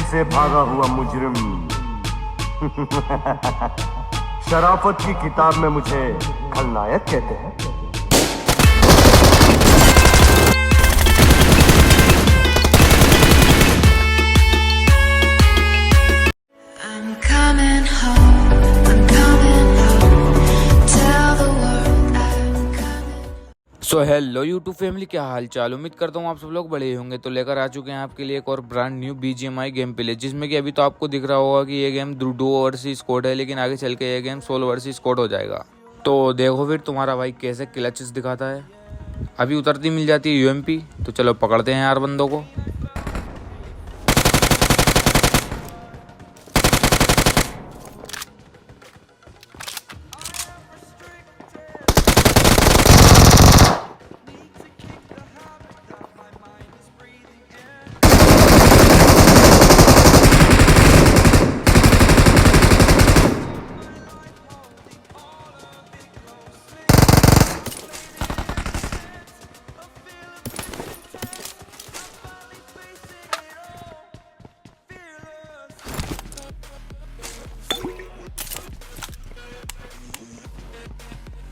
से भागा हुआ मुजरिम। शराफत की किताब में मुझे खलनायक कहते हैं। I'm coming home. I'm coming home. Tell the world I'm coming. So hello YouTube family, क्या हाल चाल। उम्मीद करता हूँ आप सब लोग बड़े होंगे। तो लेकर आ चुके हैं आपके लिए एक और brand new BGMI game play, जिसमें कि अभी तो आपको दिख रहा होगा कि ये गेम डुओ वर्सेस स्क्वाड है, लेकिन आगे चल के ये गेम सोलो वर्सेस स्क्वाड हो जाएगा। तो देखो फिर तुम्हारा भाई कैसे क्लचेस दिखाता है। अभी उतरती मिल जाती है UMP, तो चलो पकड़ते हैं यार बंदों को।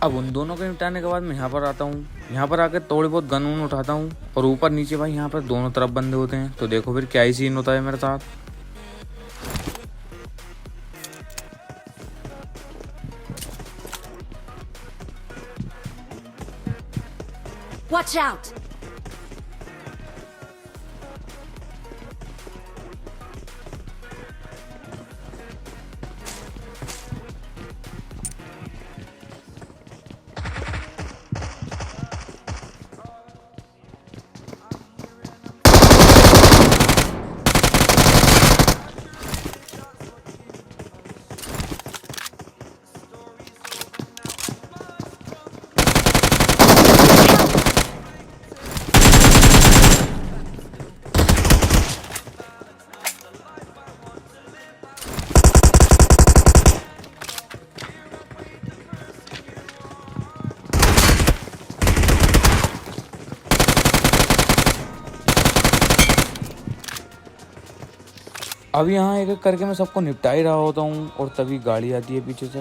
अब उन दोनों को निपटाने के बाद मैं यहाँ पर आता हूँ। यहाँ पर आकर थोड़ी बहुत गन वून उठाता हूँ, और ऊपर नीचे भाई यहाँ पर दोनों तरफ बंदे होते हैं। तो देखो फिर क्या ही सीन होता है मेरे साथ। Watch out! अब यहाँ एक एक करके मैं सबको निपटा ही रहा होता हूँ, और तभी गाड़ी आती है पीछे से।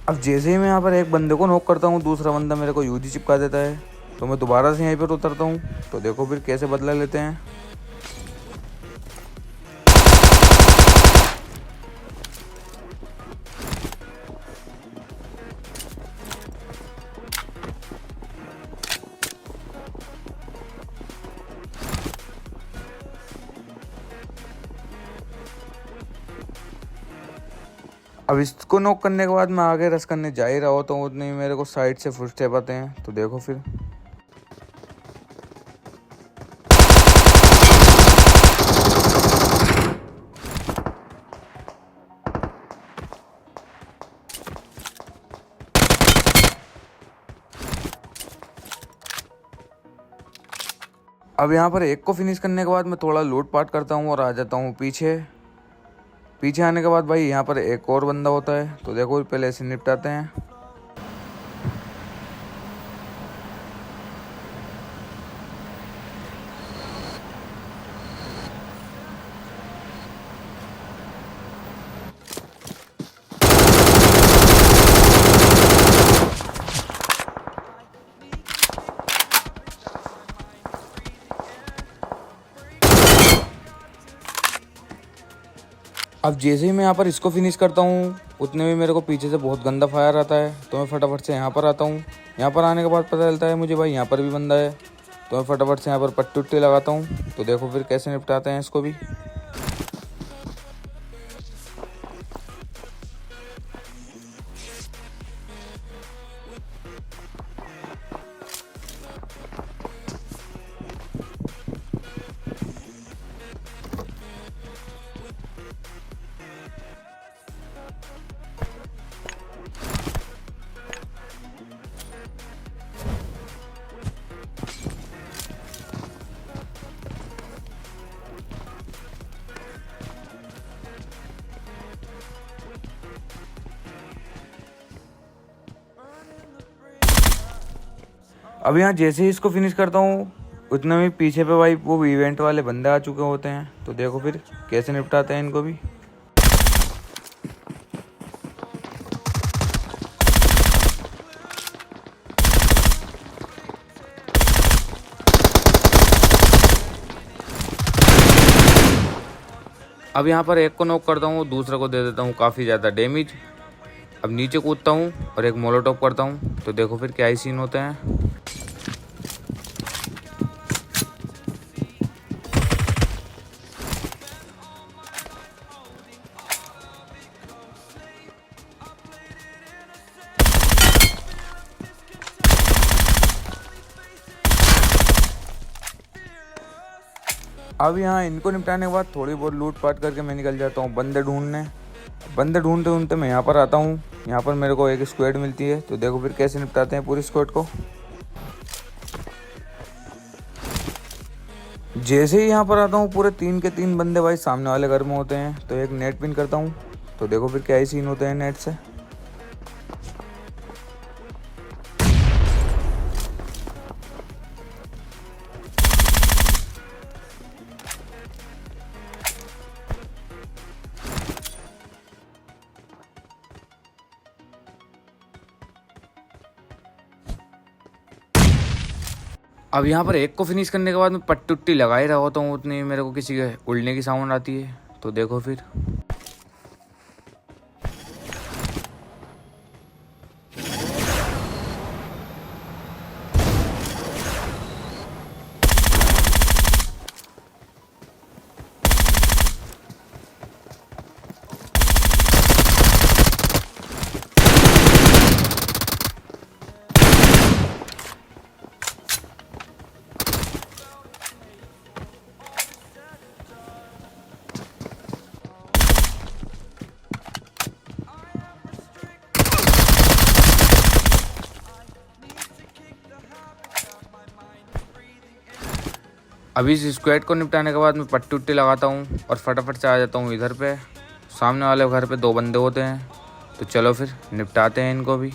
अब जैसे ही मैं यहाँ पर एक बंदे को नॉक करता हूँ, दूसरा बंदा मेरे को यूजी चिपका देता है। तो मैं दोबारा से यहीं पर उतरता हूँ। तो देखो फिर कैसे बदला लेते हैं। अब इसको नॉक करने के बाद मैं आगे रश करने जा ही रहा होता हूँ, उतने ही मेरे को साइड से फुटस्टेप आते हैं। तो देखो फिर अब यहाँ पर एक को फिनिश करने के बाद मैं थोड़ा लूट पाट करता हूँ और आ जाता हूँ पीछे। पीछे आने के बाद भाई यहाँ पर एक और बंदा होता है। तो देखो पहले ऐसे निपटाते हैं। अब जैसे ही मैं यहाँ पर इसको फिनिश करता हूँ, उतने में मेरे को पीछे से बहुत गंदा फायर आता है। तो मैं फटाफट से यहाँ पर आता हूँ। यहाँ पर आने के बाद पता चलता है मुझे भाई यहाँ पर भी बंदा है। तो मैं फटाफट से यहाँ पर पट्टी उट्टी लगाता हूँ। तो देखो फिर कैसे निपटाते हैं इसको भी। अब यहाँ जैसे ही इसको फिनिश करता हूँ उतने में पीछे पे भाई वो इवेंट वाले बंदे आ चुके होते हैं। तो देखो फिर कैसे निपटाते हैं इनको भी। अब यहाँ पर एक को नॉक करता हूँ, दूसरे को दे देता हूँ काफ़ी ज़्यादा डैमेज। अब नीचे कूदता हूँ और एक मोलोटॉप करता हूँ। तो देखो फिर क्या ही सीन होते हैं। अब यहाँ इनको निपटाने के बाद थोड़ी बहुत लूट पाट करके मैं निकल जाता हूँ बंदे ढूंढने। बंदे ढूंढते ढूंढते मैं यहाँ पर आता हूँ। यहाँ पर मेरे को एक स्क्वाड मिलती है। तो देखो फिर कैसे निपटाते हैं पूरी स्क्वाड को। जैसे ही यहाँ पर आता हूँ पूरे 3 के 3 बंदे भाई सामने वाले घर में होते हैं। तो एक नेट पिन करता हूँ। तो देखो फिर क्या ही सीन होते हैं नेट से। अब यहाँ पर एक को फिनिश करने के बाद मैं पट्टी उट्टी लगा ही रहा होता हूँ, उतनी मेरे को किसी के उड़ने की साउंड आती है। तो देखो फिर अभी इस स्क्वाड को निपटाने के बाद मैं पट्टी उट्टी लगाता हूँ और फटाफट से आ जाता हूँ इधर पे। सामने वाले घर पे 2 बंदे होते हैं। तो चलो फिर निपटाते हैं इनको भी।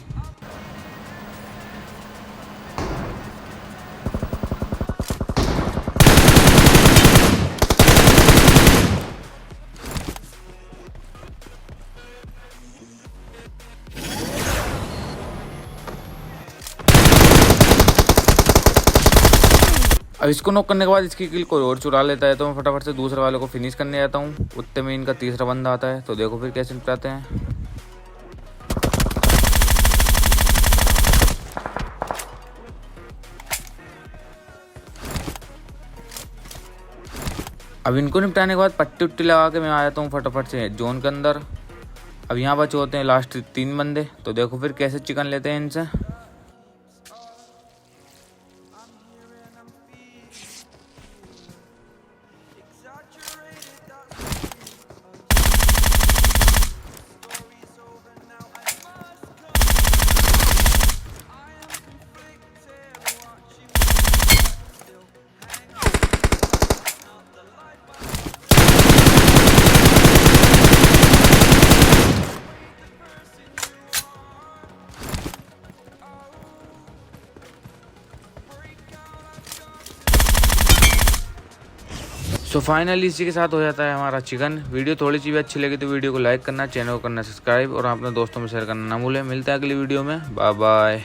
अब इसको नॉक करने के बाद इसकी किल कोई और चुरा लेता है। तो मैं फटाफट से दूसरे वाले को फिनिश करने जाता हूँ। उतने में इनका तीसरा बंदा आता है। तो देखो फिर कैसे निपटाते हैं। अब इनको निपटाने के बाद पट्टी उट्टी लगा के मैं आ जाता हूँ फटाफट से जोन के अंदर। अब यहाँ बचे होते हैं लास्ट 3 बंदे। तो देखो फिर कैसे चिकन लेते हैं इनसे। सो फाइनली इसी के साथ हो जाता है हमारा चिकन। वीडियो थोड़ी सी भी अच्छी लगी तो वीडियो को लाइक करना, चैनल को करना सब्सक्राइब और अपने दोस्तों में शेयर करना ना भूलें। मिलते हैं अगली वीडियो में। Bye bye.